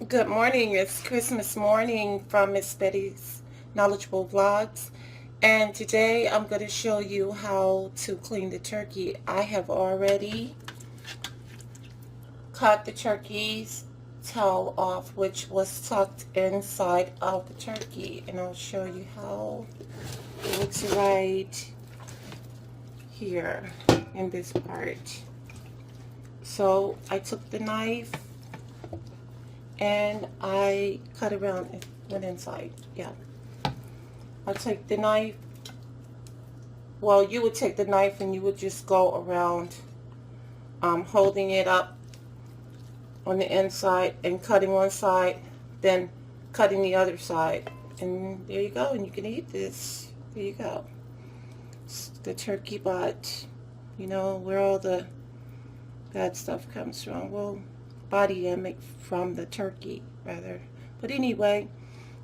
Good morning. It's Christmas morning from Miss Betty's Knowledgeable Vlogs. And today I'm going to show you how to clean the turkey. I have already cut the turkey's tail off, which was tucked inside of the turkey. And I'll show you how. It looks right here in this part. So I took the knife and I cut around and went inside. Yeah. I'll take the knife. Well, you would take the knife and you would just go around holding it up on the inside and cutting one side, then cutting the other side. And there you go. And you can eat this. There you go. It's the turkey butt. You know, where all the bad stuff comes from. Well, body image from the turkey, rather. But anyway,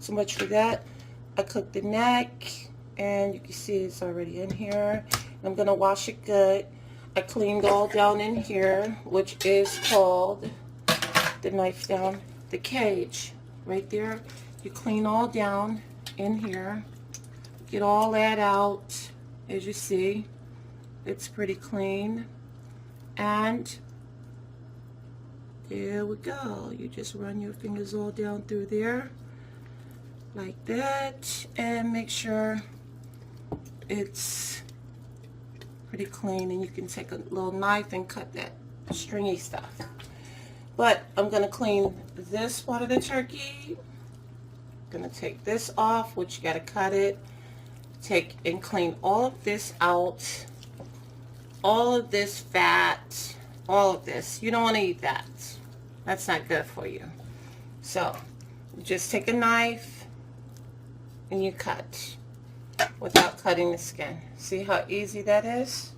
so much for that. I cooked the neck, and you can see it's already in here. I'm going to wash it good. I cleaned all down in here, which is called, the knife down, the cage. Right there. You clean all down in here. Get all that out. As you see, it's pretty clean. And there we go. You just run your fingers all down through there like that, and make sure it's pretty clean. And you can take a little knife and cut that stringy stuff. But I'm going to clean this part of the turkey. I'm going to take this off, which you got to cut it. Take and clean all of this out. All of this fat. All of this. You don't want to eat that. That's not good for you. So, you just take a knife and you cut without cutting the skin. See how easy that is?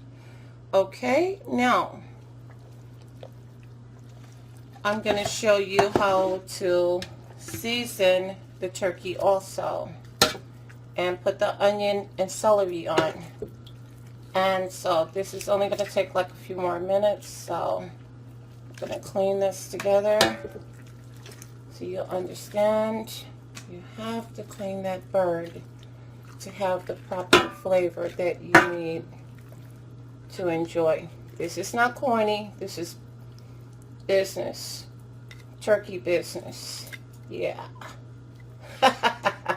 Okay, now I'm going to show you how to season the turkey also, and put the onion and celery on. And so this is only going to take like a few more minutes, so I'm going to clean this together so you'll understand. You have to clean that bird to have the proper flavor that you need to enjoy. This is not corny. This is business. Turkey business. Yeah. I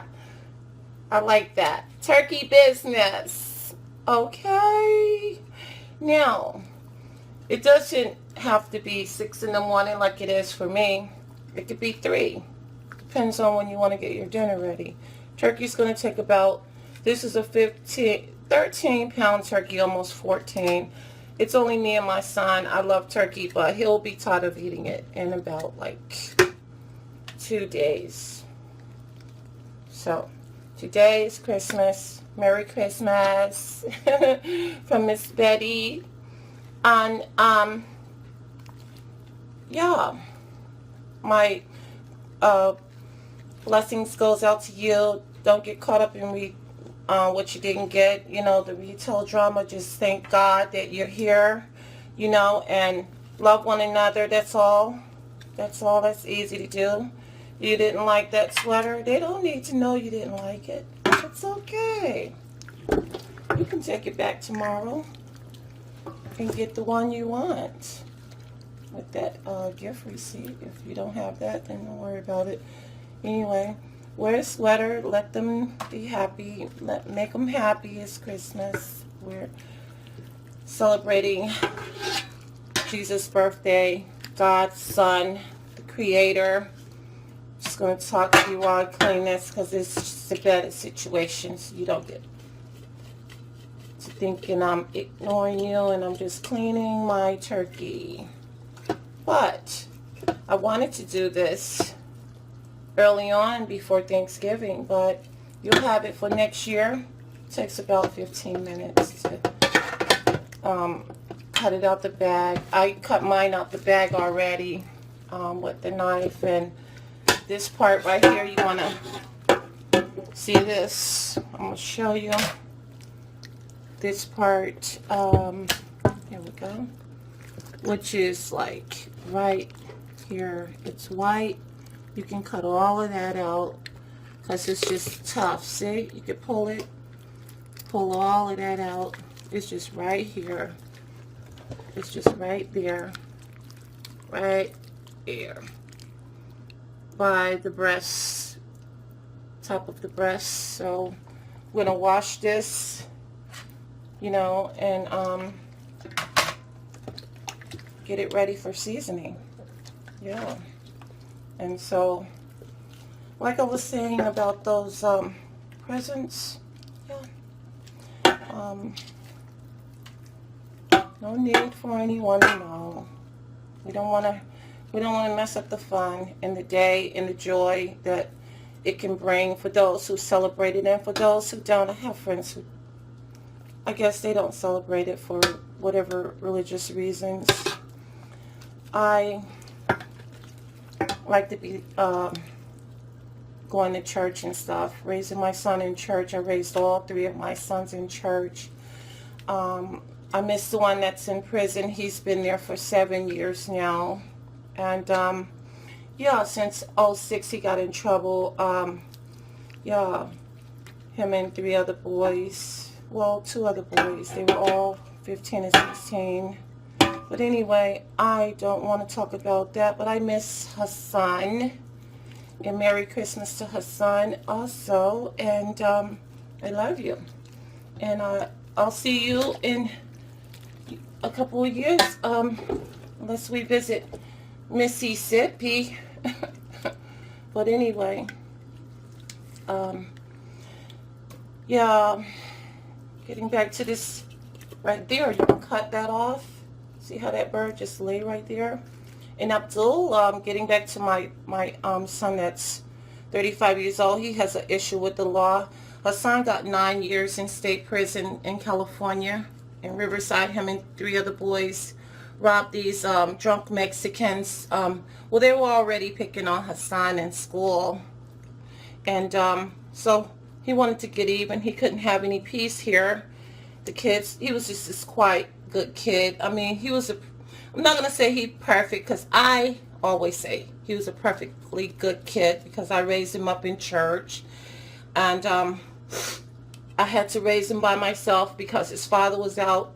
like that. Turkey business. Okay. Now, it doesn't have to be 6 in the morning like it is for me. It could be 3. Depends on when you want to get your dinner ready. Turkey's going to take about, this is a 13-pound turkey, almost 14. It's only me and my son. I love turkey, but he'll be tired of eating it in about like 2 days. So, today is Christmas. Merry Christmas from Miss Betty. And, yeah, my blessings goes out to you. Don't get caught up in what you didn't get. You know, the retail drama. Just thank God that you're here, you know, and love one another. That's all. That's all. That's easy to do. You didn't like that sweater. They don't need to know you didn't like it. It's okay. You can take it back tomorrow and get the one you want with that gift receipt. If you don't have that, then don't worry about it. Anyway, wear a sweater. Let them be happy. Make them happy. It's Christmas. We're celebrating Jesus' birthday, God's Son, the Creator. Just going to talk to you while I clean this because it's just a better situation, so you don't get to thinking I'm ignoring you and I'm just cleaning my turkey. But I wanted to do this early on before Thanksgiving, but you'll have it for next year. It takes about 15 minutes to cut it out the bag. I cut mine out the bag already with the knife. And this part right here, you want to see this. I'm going to show you this part. Here we go. Which is like right here. It's white You can cut all of that out because it's just tough. See, you can pull all of that out. It's just right here. It's just right there. Right there. By the breast, top of the breast. So we're gonna wash this, you know, and get it ready for seasoning. Yeah. And so, like I was saying about those presents, yeah, no need for anyone to know. We don't want to mess up the fun and the day and the joy that it can bring for those who celebrate it, and for those who don't. I have friends who, I guess they don't celebrate it for whatever religious reasons. I like to be going to church and stuff, raising my son in church. I raised all three of my sons in church. I miss the one that's in prison. He's been there for 7 years now. And yeah, since '06 he got in trouble. Yeah, him and 3 other boys, well, 2 other boys, they were all 15 and 16. But anyway, I don't want to talk about that, but I miss Hassan. And Merry Christmas to Hassan also. And I love you. And I'll see you in a couple of years, unless we visit Mississippi. But anyway, yeah, getting back to this right there, you can cut that off. See how that bird just lay right there? And Abdul, getting back to my son that's 35 years old, he has an issue with the law. Hassan got 9 years in state prison in California. In Riverside, him and 3 other boys robbed these drunk Mexicans. Well, they were already picking on Hassan in school. And so he wanted to get even. He couldn't have any peace here. The kids, he was just this quiet, good kid. I mean, he was I'm not going to say he perfect, because I always say he was a perfectly good kid because I raised him up in church. And I had to raise him by myself because his father was out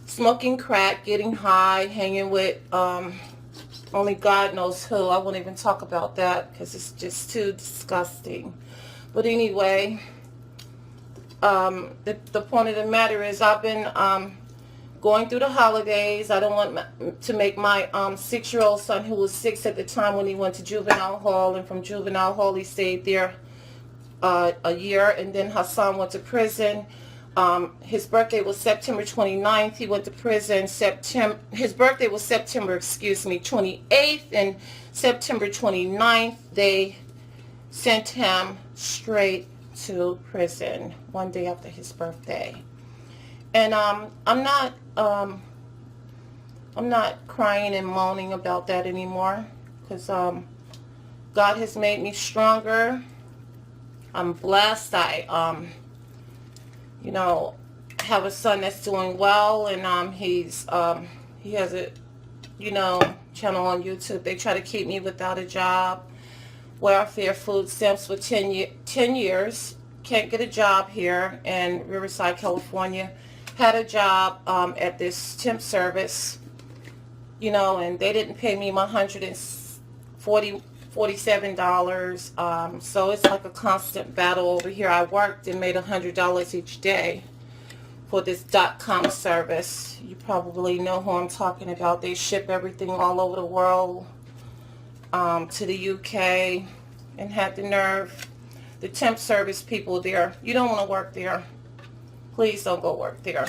smoking crack, getting high, hanging with only God knows who. I won't even talk about that because it's just too disgusting. But anyway, the point of the matter is I've been going through the holidays. I don't want to make my 6-year-old son, who was 6 at the time when he went to juvenile hall, and from juvenile hall he stayed there a year, and then Hassan went to prison. His birthday was September 29th. He went to prison his birthday was September 28th, and September 29th they sent him straight to prison 1 day after his birthday. And I'm not crying and moaning about that anymore, because God has made me stronger. I'm blessed. I, you know, have a son that's doing well, and he has a, you know, channel on YouTube. They try to keep me without a job. Welfare food stamps for 10 years. Can't get a job here in Riverside, California. Had a job at this temp service, you know, and they didn't pay me my $147. So it's like a constant battle over here. I worked and made $100 each day for this .com service. You probably know who I'm talking about. They ship everything all over the world to the UK, and had the nerve. The temp service people there, you don't want to work there. Please don't go work there.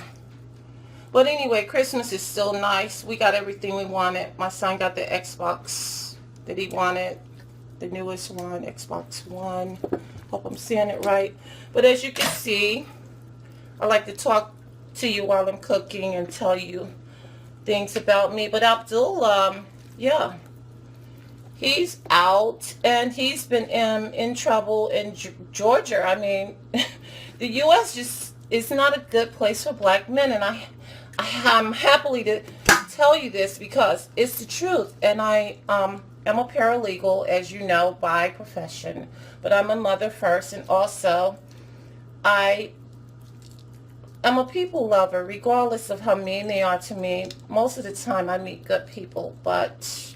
But anyway, Christmas is still nice. We got everything we wanted. My son got the Xbox that he wanted, the newest one, Xbox One. Hope I'm saying it right. But as you can see, I like to talk to you while I'm cooking and tell you things about me. But Abdul, yeah, he's out, and he's been in trouble in Georgia. I mean, the U.S. just is not a good place for black men, and I'm happily to tell you this because it's the truth. And I am a paralegal, as you know, by profession, but I'm a mother first, and also I am a people lover, regardless of how mean they are to me. Most of the time I meet good people, but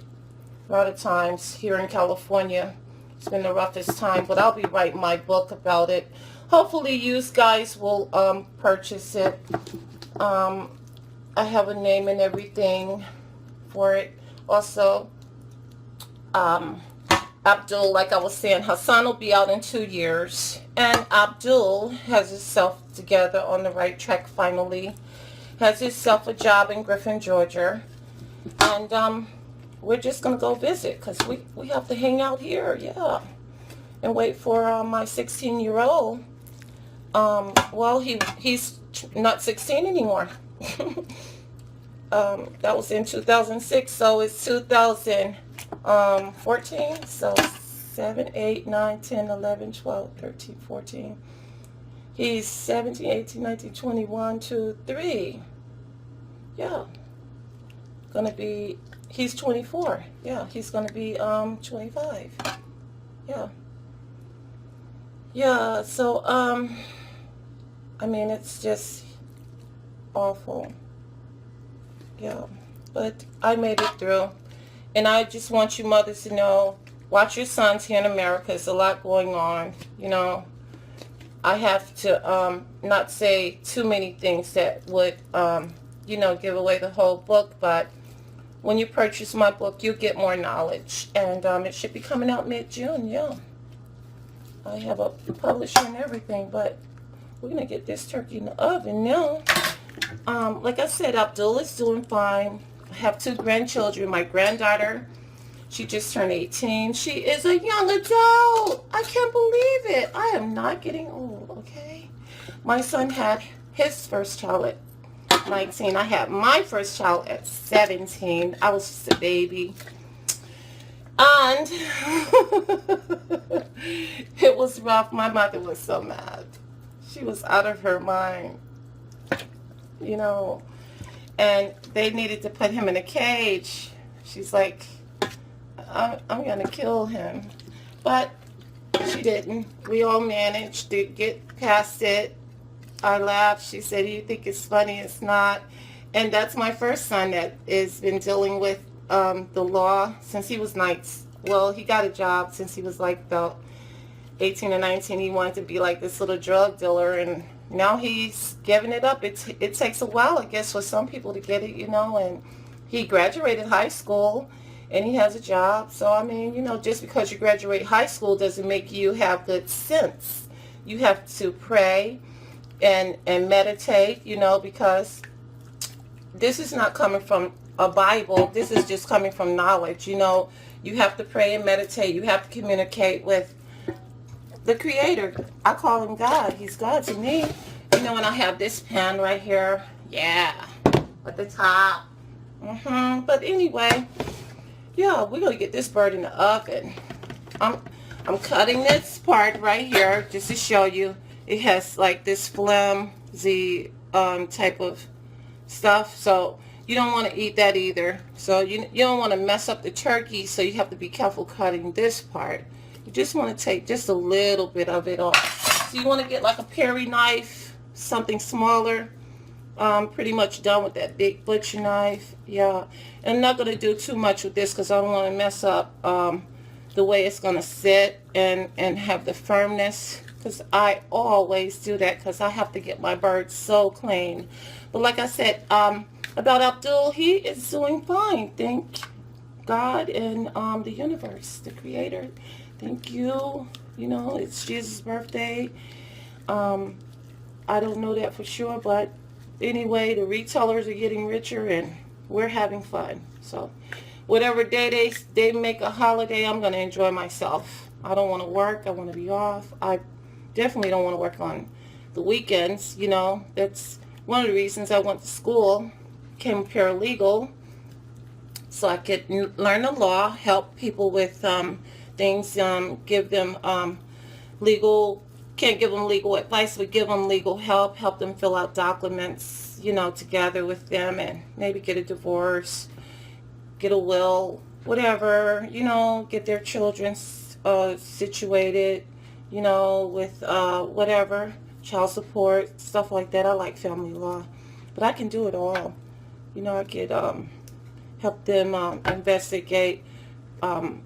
a lot of times here in California, it's been the roughest time, but I'll be writing my book about it. Hopefully you guys will purchase it. I have a name and everything for it. Also, Abdul, like I was saying, Hassan will be out in 2 years. And Abdul has himself together on the right track finally. Has himself a job in Griffin, Georgia. And we're just going to go visit because we have to hang out here, yeah. And wait for my 16-year-old. Well, he's not 16 anymore. That was in 2006, so it's 2014, so 7, 8, 9, 10, 11, 12, 13, 14. He's 17, 18, 19, 20, 1, 2, 3. Yeah. Gonna be, he's 24. Yeah, he's gonna be 25. Yeah. Yeah, so I mean, it's just awful. Yeah, but I made it through. And I just want you mothers to know, watch your sons here in America. There's a lot going on, you know. I have to not say too many things that would, you know, give away the whole book. But when you purchase my book, you get more knowledge. And it should be coming out mid-June, yeah. I have a publisher and everything, but we're going to get this turkey in the oven now. Like I said, Abdul is doing fine. I have 2 grandchildren. My granddaughter, she just turned 18. She is a young adult. I can't believe it. I am not getting old, okay? My son had his first child at 19. I had my first child at 17. I was just a baby. And it was rough. My mother was so mad. She was out of her mind, you know, and they needed to put him in a cage. She's like, I'm going to kill him. But she didn't. We all managed to get past it. I laughed. She said, you think it's funny? It's not. And that's my first son that has been dealing with the law since he was 9. Well, he got a job since he was like about 18 or 19. He wanted to be like this little drug dealer, and now he's giving it up. It takes a while, I guess, for some people to get it, you know, and he graduated high school and he has a job. So, I mean, you know, just because you graduate high school doesn't make you have good sense. You have to pray and meditate, you know, because this is not coming from a Bible. This is just coming from knowledge, you know. You have to pray and meditate. You have to communicate with the Creator. I call him God. He's God to me. You know, and I have this pan right here. Yeah. At the top. But anyway, yeah, we're going to get this bird in the oven. I'm cutting this part right here just to show you. It has like this flimsy type of stuff. So you don't want to eat that either. So you don't want to mess up the turkey. So you have to be careful cutting this part. You just want to take just a little bit of it off. So you want to get like a paring knife, something smaller. Pretty much done with that big butcher knife. Yeah. And I'm not going to do too much with this because I don't want to mess up the way it's going to sit and have the firmness. Because I always do that because I have to get my birds so clean. But like I said, about Abdul, he is doing fine. Thank God and the universe, the Creator. Thank you. You know, it's Jesus' birthday. I don't know that for sure, but anyway, the retailers are getting richer and we're having fun. So whatever day they make a holiday, I'm going to enjoy myself. I don't want to work. I want to be off. I definitely don't want to work on the weekends. You know, that's one of the reasons I went to school, became a paralegal, so I could learn the law, help people with things, give them legal, can't give them legal advice, but give them legal help them fill out documents, you know, together with them, and maybe get a divorce, get a will, whatever, you know, get their children situated, you know, with whatever, child support, stuff like that. I like family law, but I can do it all. You know, I could help them investigate. Um,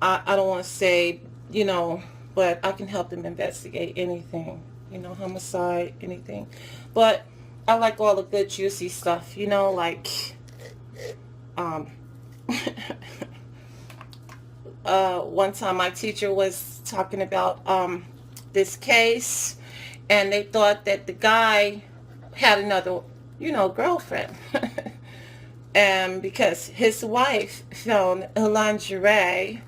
I don't want to say, you know, but I can help them investigate anything, you know, homicide, anything. But I like all the good, juicy stuff, you know, like, um, one time my teacher was talking about this case, and they thought that the guy had another, you know, girlfriend. And because his wife found a lingerie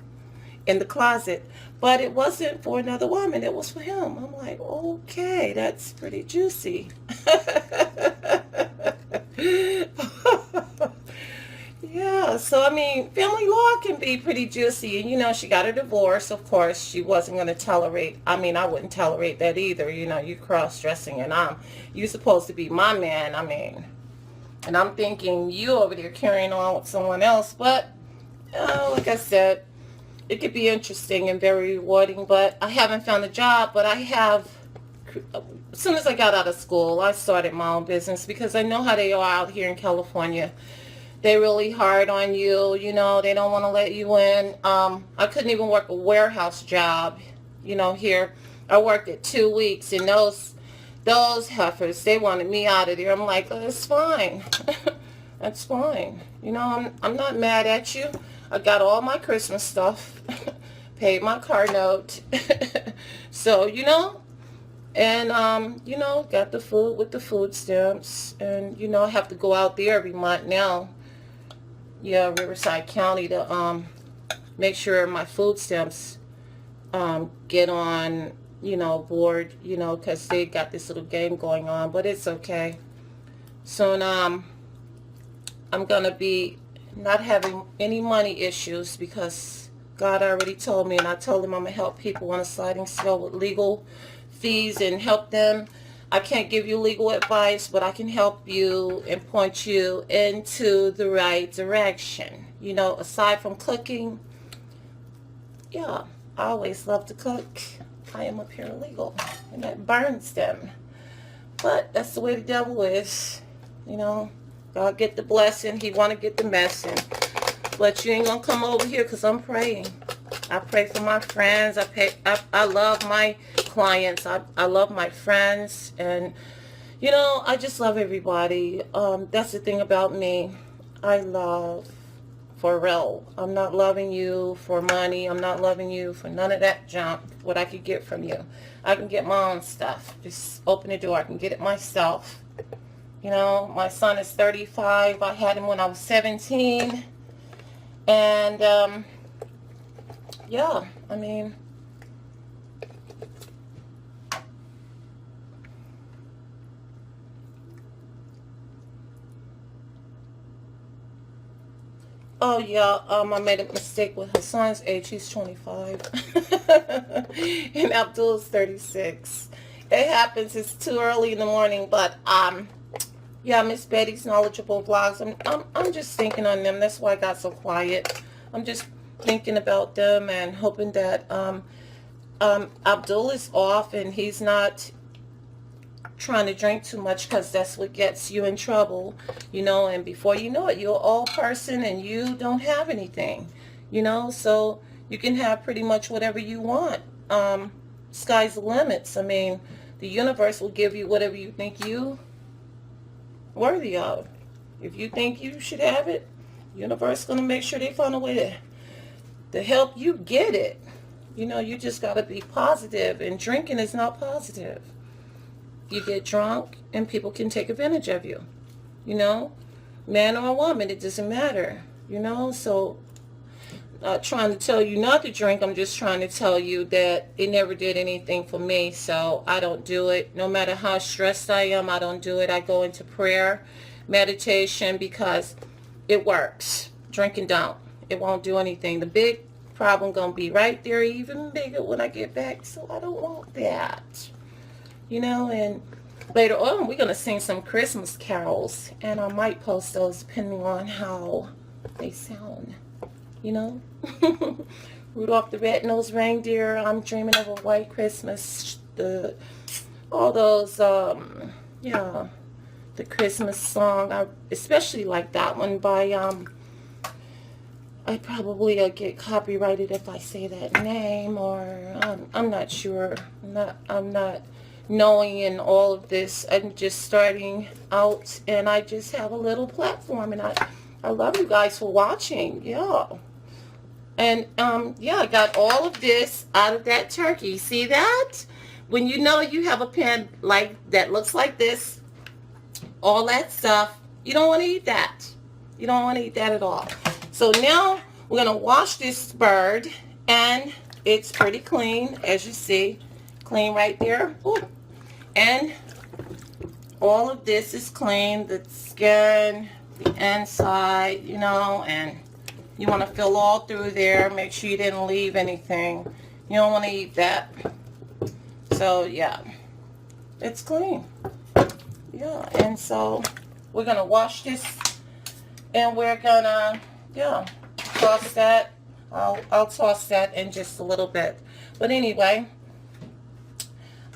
in the closet, but it wasn't for another woman, it was for him. I'm like, okay, that's pretty juicy. Yeah, so I mean, family law can be pretty juicy. And you know, she got a divorce. Of course, she wasn't going to tolerate. I mean, I wouldn't tolerate that either. You know, you cross-dressing, and you supposed to be my man. I mean, and I'm thinking you over there carrying on with someone else. But like I said, it could be interesting and very rewarding. But I haven't found a job. But I have. As soon as I got out of school, I started my own business because I know how they are out here in California. They really hard on you, you know, they don't want to let you in. I couldn't even work a warehouse job, you know, here. I worked it 2 weeks, and those heifers, they wanted me out of there. I'm like, oh, that's fine. That's fine. You know, I'm not mad at you. I got all my Christmas stuff, paid my car note. So, you know, and, you know, got the food with the food stamps. And, you know, I have to go out there every month now. Yeah, Riverside County to make sure my food stamps get on, you know, board, you know, because they got this little game going on, but it's okay. So I'm gonna be not having any money issues because God already told me, and I told him I'm gonna help people on a sliding scale with legal fees and help them. I can't give you legal advice, but I can help you and point you into the right direction. You know, aside from cooking, yeah, I always love to cook. I am a paralegal, and that burns them. But that's the way the devil is. You know, God get the blessing. He want to get the messing. But you ain't going to come over here because I'm praying. I pray for my friends. I love my clients. I love my friends. And, you know, I just love everybody. That's the thing about me. I love for real. I'm not loving you for money. I'm not loving you for none of that junk, what I could get from you. I can get my own stuff. Just open the door. I can get it myself. You know, my son is 35. I had him when I was 17. And, yeah, I mean, oh yeah, I made a mistake with Hassan's age. He's 25. And Abdul's 36. It happens. It's too early in the morning, but, yeah, Miss Betty's knowledgeable vlogs. I'm just thinking on them. That's why I got so quiet. I'm just thinking about them and hoping that Abdul is off and he's not trying to drink too much, because that's what gets you in trouble, you know. And before you know it, you're an old person and you don't have anything, you know. So you can have pretty much whatever you want. Sky's the limits. I mean, the universe will give you whatever you think you worthy of. If you think you should have it, the universe is going to make sure they find a way to help you get it. You know, you just got to be positive, and drinking is not positive. You get drunk and people can take advantage of you, you know, man or a woman, it doesn't matter, you know. So not trying to tell you not to drink. I'm just trying to tell you that it never did anything for me, so I don't do it. No matter how stressed I am, I don't do it. I go into prayer, meditation, because it works. Drinking don't. It won't do anything. The big problem gonna be right there, even bigger when I get back, so I don't want that, you know. And later on, we're gonna sing some Christmas carols, and I might post those depending on how they sound. you know. Rudolph the Red-Nosed Reindeer, I'm Dreaming of a White Christmas, all those, yeah, the Christmas song. I especially like that one by, I probably get copyrighted if I say that name, or I'm not sure. I'm not knowing in all of this. I'm just starting out, and I just have a little platform, and I love you guys for watching. Yeah. And yeah, I got all of this out of that turkey. See that? When you know you have a pan like that looks like this, all that stuff, you don't want to eat that. You don't want to eat that at all. So now we're going to wash this bird, and it's pretty clean, as you see. Clean right there. Ooh. And all of this is clean, the skin, the inside, you know, and you want to fill all through there. Make sure you didn't leave anything. You don't want to eat that. So, yeah, it's clean. Yeah, and so we're going to wash this, and we're going to, yeah, toss that. I'll toss that in just a little bit. But anyway,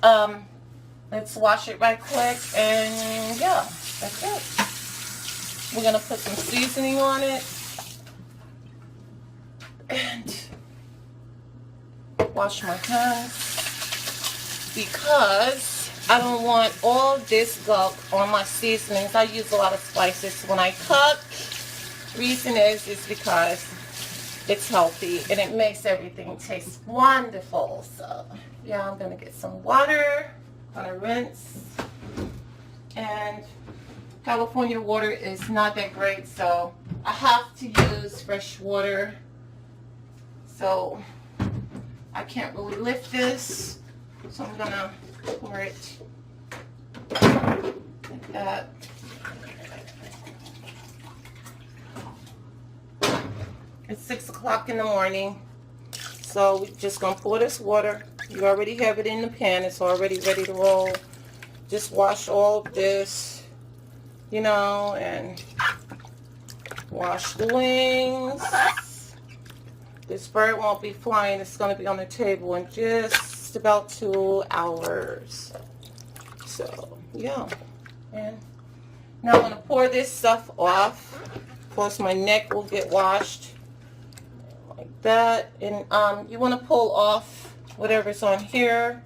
let's wash it right quick, and yeah, that's it. We're going to put some seasoning on it, and wash my hands, because I don't want all this gunk on my seasonings. I use a lot of spices when I cook. Reason is because it's healthy, and it makes everything taste wonderful. So yeah, I'm going to get some water. I'm going to rinse. And California water is not that great, so I have to use fresh water. So I can't really lift this, so I'm going to pour it like that. It's 6 o'clock in the morning, so we're just going to pour this water. You already have it in the pan. It's already ready to roll. Just wash all of this, you know, and wash the wings. This bird won't be flying. It's going to be on the table in just about 2 hours. So, yeah. And now I'm going to pour this stuff off. Of course, my neck will get washed. Like that. And you want to pull off whatever's on here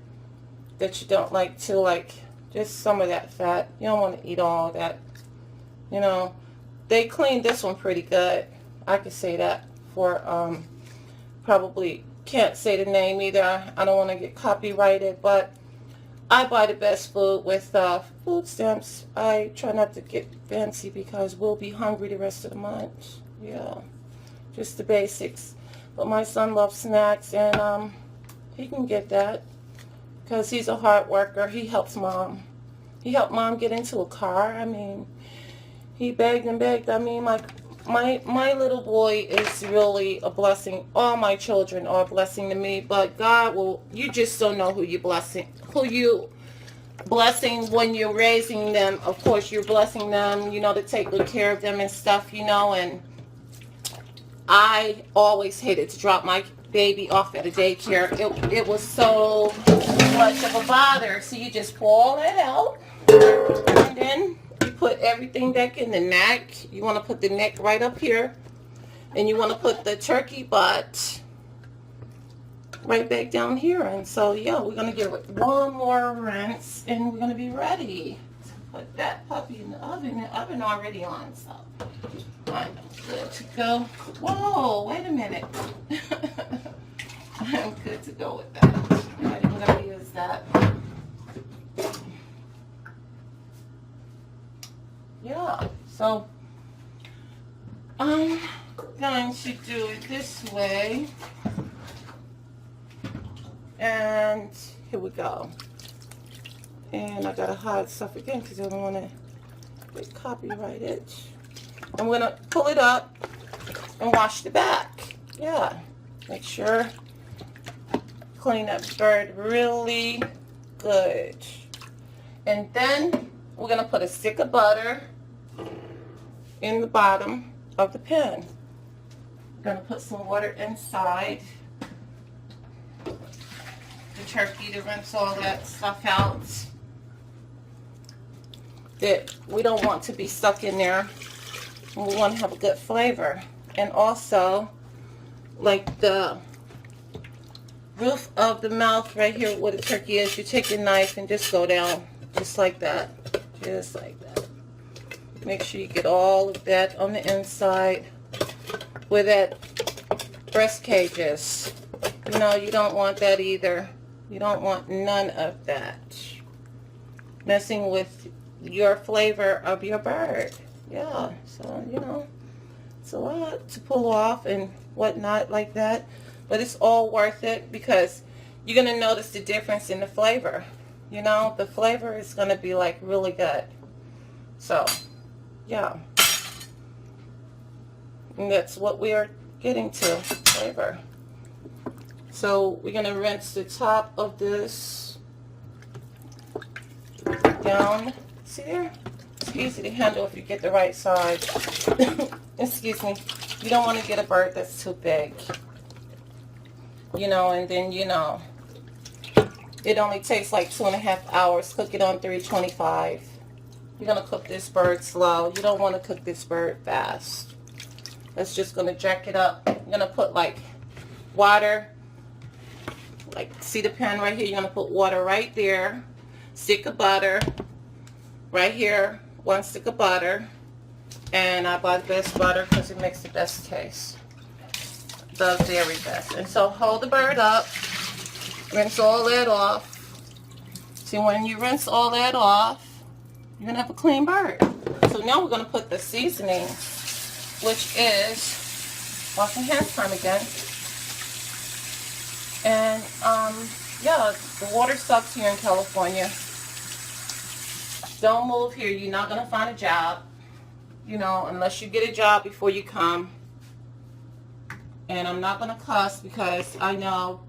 that you don't like to, like just some of that fat. You don't want to eat all of that. You know, they cleaned this one pretty good. I could say that for, probably can't say the name either. I don't want to get copyrighted, but I buy the best food with food stamps. I try not to get fancy because we'll be hungry the rest of the month. Yeah, just the basics. But my son loves snacks, and he can get that because he's a hard worker. He helps mom. He helped mom get into a car. I mean, he begged and begged. I mean, my little boy is really a blessing. All my children are a blessing to me, but God will, you just don't know who you blessing when you're raising them. Of course, you're blessing them, you know, to take good care of them and stuff, you know. And I always hated to drop my baby off at a daycare. It was so much of a bother. So you just pull all that out, and then you put everything back in the neck. You want to put the neck right up here, and you want to put the turkey butt right back down here. And so yeah, we're going to give it one more rinse, and we're going to be ready to put that puppy in the oven. The oven already on, so I'm good to go. Whoa, wait a minute. I'm good to go with that. I'm going to use that. Yeah, so I'm going to do it this way. And here we go. And I got to hide stuff again because I don't want to get copyrighted. I'm going to pull it up and wash the back. Yeah, make sure clean that bird really good. And then we're going to put a stick of butter in the bottom of the pan. Gonna put some water inside the turkey to rinse all that stuff out that we don't want to be stuck in there. And we want to have a good flavor. And also, like the roof of the mouth right here where the turkey is, you take your knife and just go down just like that. Just like that. Make sure you get all of that on the inside where that breast cage is. You know, you don't want that either. You don't want none of that messing with your flavor of your bird. Yeah, so, you know, it's a lot to pull off and whatnot like that. But it's all worth it because you're going to notice the difference in the flavor. You know, the flavor is going to be like really good. So, yeah. And that's what we are getting to, flavor. So we're going to rinse the top of this down. See there? It's easy to handle if you get the right size. Excuse me. You don't want to get a bird that's too big. You know, and then, you know, it only takes like 2.5 hours. Cook it on 325. You're going to cook this bird slow. You don't want to cook this bird fast. That's just going to jack it up. You're going to put like water. Like, see the pan right here? You're going to put water right there. Stick of butter. Right here. 1 stick of butter. And I buy the best butter because it makes the best taste. The very best. And so hold the bird up. Rinse all that off. See, when you rinse all that off, you're going to have a clean bird. So now we're going to put the seasoning, which is washing hands time again. And, yeah, the water sucks here in California. Don't move here. You're not going to find a job, you know, unless you get a job before you come. And I'm not going to cuss because I know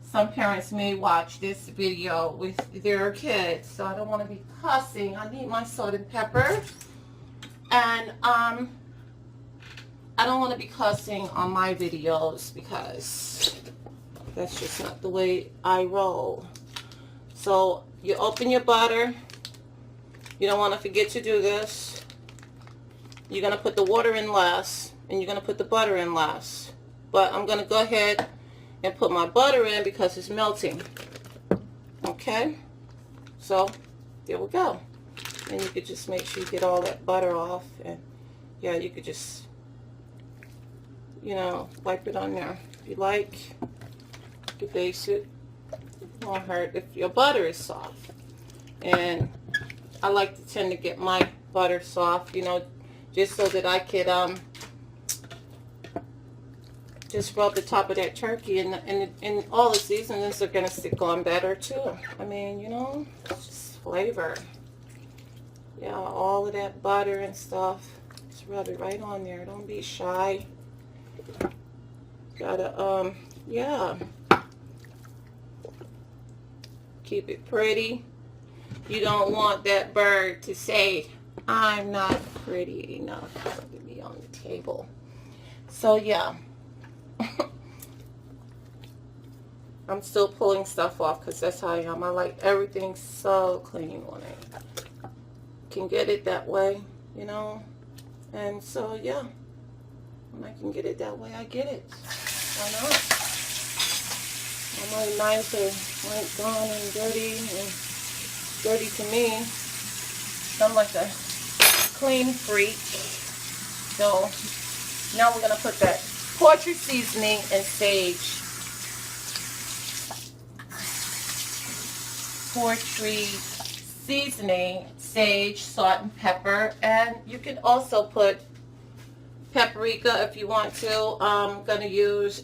some parents may watch this video with their kids. So I don't want to be cussing. I need my salt and pepper. And I don't want to be cussing on my videos because that's just not the way I roll. So you open your butter. You don't want to forget to do this. You're going to put the water in last, and you're going to put the butter in last. But I'm going to go ahead and put my butter in because it's melting. Okay? So, there we go. And you could just make sure you get all that butter off. And, yeah, you could just, you know, wipe it on there. If you like, you base it. It won't hurt if your butter is soft. And I like to tend to get my butter soft, you know, just so that I could just rub the top of that turkey, and all the seasonings are going to stick on better too. I mean, you know, it's just flavor. Yeah, all of that butter and stuff. Just rub it right on there. Don't be shy. Gotta, yeah. Keep it pretty. You don't want that bird to say, I'm not pretty enough to be on the table. So, yeah. I'm still pulling stuff off because that's how I am. I like everything so clean when I can get it that way, you know. And so, yeah. When I can get it that way, I get it. Why not? All my knives are like gone and dirty to me. I'm like a clean freak. So now we're going to put that poultry seasoning and sage. Poultry seasoning, sage, salt, and pepper. And you can also put paprika if you want to. I'm going to use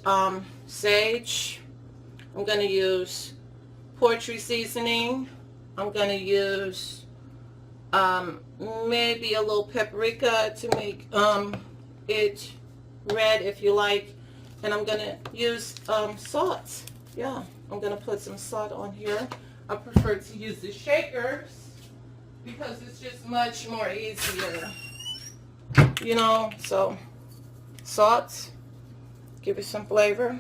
sage. I'm going to use poultry seasoning. I'm going to use maybe a little paprika to make it red if you like. And I'm going to use salt. Yeah, I'm going to put some salt on here. I prefer to use the shakers because it's just much more easier. You know, so salt, Give it some flavor.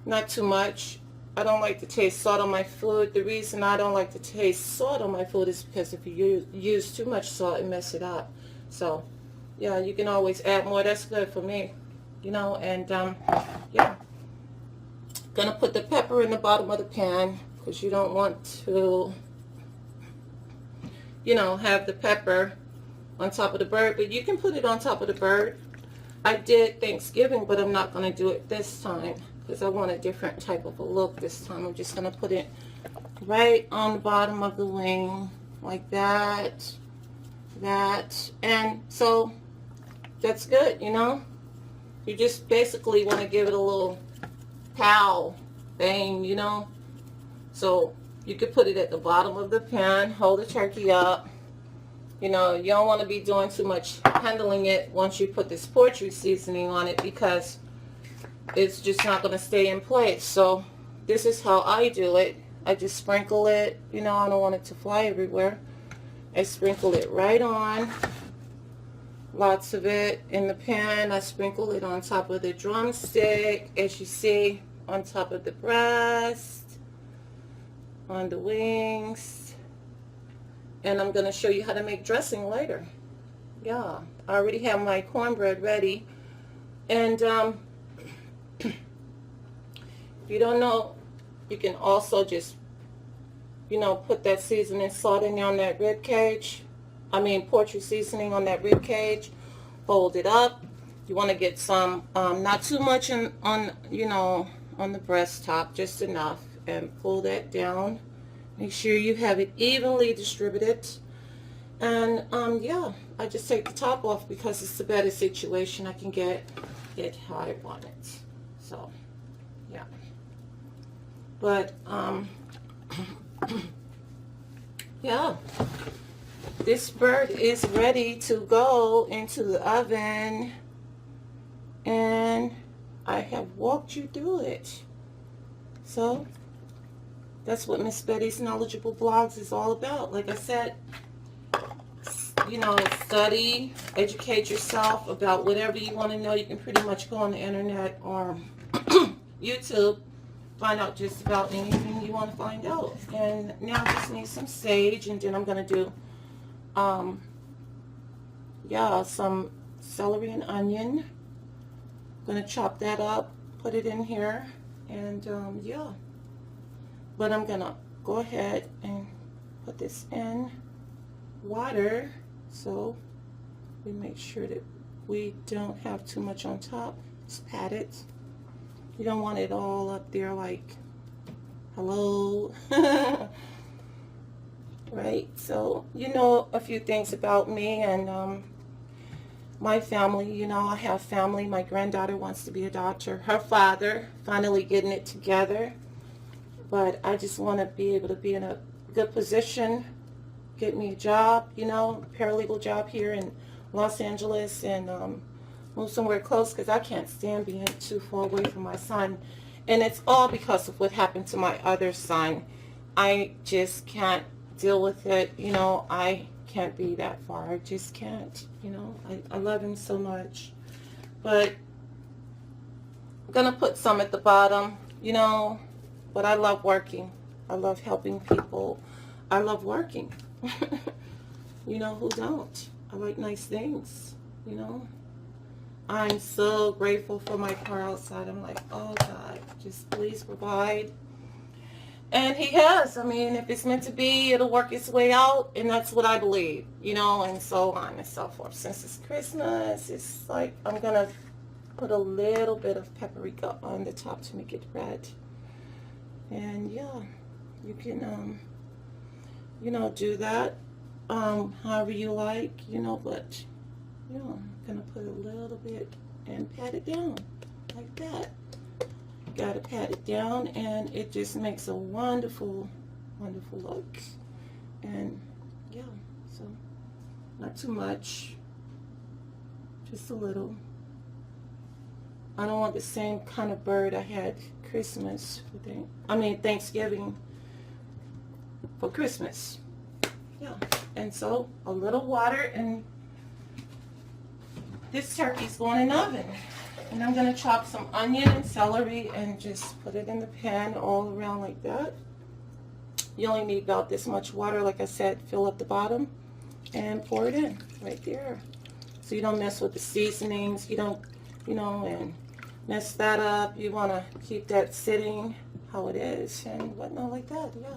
Not too much. I don't like to taste salt on my food. The reason I don't like to taste salt on my food is because if you use too much salt, it messes it up. So, yeah, you can always add more. That's good for me, you know. And, yeah. Gonna put the pepper in the bottom of the pan because you don't want to, you know, have the pepper on top of the bird. But you can put it on top of the bird. I did Thanksgiving, but I'm not going to do it this time because I want a different type of a look this time. I'm just going to put it right on the bottom of the wing like that, and so that's good, you know. You just basically want to give it a little pow, bang, you know. So you could put it at the bottom of the pan, hold the turkey up. You know, you don't want to be doing too much handling it once you put this poultry seasoning on it because it's just not going to stay in place. So this is how I do it. I just sprinkle it. You know, I don't want it to fly everywhere. I sprinkle it right on. Lots of it in the pan. I sprinkle it on top of the drumstick, as you see, on top of the breast, on the wings. And I'm going to show you how to make dressing later. Yeah, I already have my cornbread ready. And if you don't know, you can also just, you know, put that seasoning salt in there on that rib cage. I mean, poultry seasoning on that rib cage. Fold it up. You want to get some, not too much on, you know, on the breast top, just enough. And pull that down. Make sure you have it evenly distributed. And yeah, I just take the top off because it's a better situation. I can get it how I want it. So, yeah. But, yeah. This bird is ready to go into the oven. And I have walked you through it. So, that's what Miss Betty's Knowledgeable Blogs is all about. Like I said, you know, study, educate yourself about whatever you want to know. You can pretty much go on the internet or YouTube, find out just about anything you want to find out. And now I just need some sage, and then I'm going to do, yeah, some celery and onion. I'm going to chop that up, put it in here, and yeah. But I'm going to go ahead and put this in water so we make sure that we don't have too much on top. Just pat it. You don't want it all up there like, hello. Right? So, you know a few things about me and my family. You know, I have family. My granddaughter wants to be a doctor. Her father finally getting it together. But I just want to be able to be in a good position, get me a job, you know, paralegal job here in Los Angeles, and move somewhere close because I can't stand being too far away from my son. And it's all because of what happened to my other son. I just can't deal with it. You know, I can't be that far. I just can't, you know. I love him so much. But I'm going to put some at the bottom, you know. But I love working. I love helping people. I love working. You know, who don't? I like nice things, you know. I'm so grateful for my car outside. I'm like, oh God, just please provide. And he has. I mean, if it's meant to be, it'll work its way out. And that's what I believe, you know, and so on and so forth. Since it's Christmas, it's like I'm going to put a little bit of paprika on the top to make it red. And yeah, you can, you know, do that however you like, you know, but, you know, I'm going to put a little bit and pat it down like that. Got to pat it down, and it just makes a wonderful, wonderful look. And yeah, so not too much, just a little. I don't want the same kind of bird I had Christmas for Thanksgiving for Christmas. Yeah, and so a little water, and this turkey's going in the oven. And I'm going to chop some onion and celery and just put it in the pan all around like that. You only need about this much water. Like I said, fill up the bottom and pour it in right there. So you don't mess with the seasonings. You don't, and mess that up. You want to keep that sitting how it is and whatnot like that, yeah.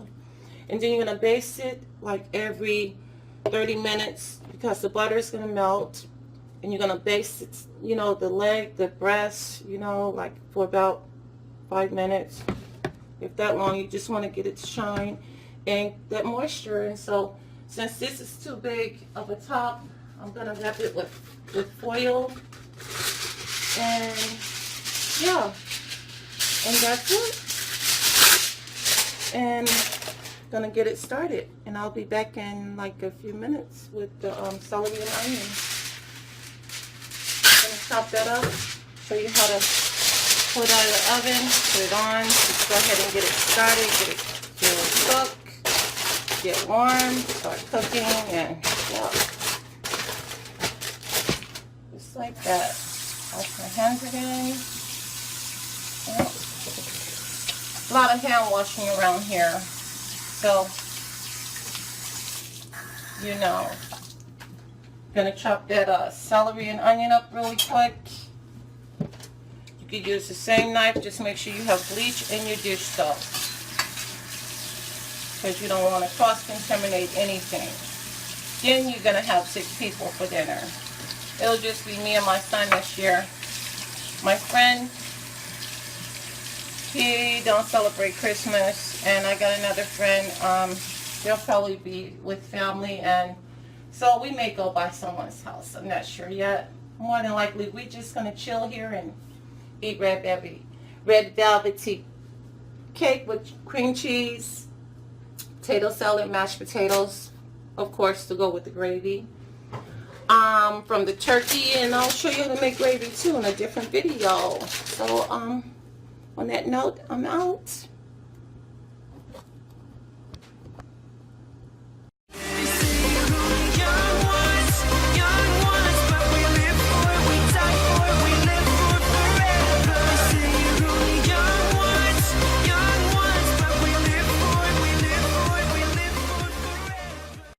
And then you're going to baste it like every 30 minutes because the butter is going to melt. And you're going to baste it, the leg, the breast, like for about 5 minutes. If that long, you just want to get it to shine and that moisture. And so since this is too big of a top, I'm going to wrap it with foil. And yeah, and that's it. And I'm going to get it started. And I'll be back in like a few minutes with the celery and onions. Chop that up, show you how to pull it out of the oven, put it on, just go ahead and get it started, get it cook, get warm, start cooking, and yeah, just like that. Wash my hands again. Yeah. A lot of hand washing around here, so Gonna chop that celery and onion up really quick. You could use the same knife, just make sure you have bleach in your dish soap, because you don't want to cross-contaminate anything. Then you're gonna have 6 people for dinner. It'll just be me and my son this year. My friend, he don't celebrate Christmas, and I got another friend, they'll probably be with family, and so we may go by someone's house. I'm not sure yet. More than likely, we're just going to chill here and eat red velvety cake with cream cheese, potato salad, mashed potatoes, of course, to go with the gravy. From the turkey, and I'll show you how to make gravy too in a different video. So, on that note, I'm out.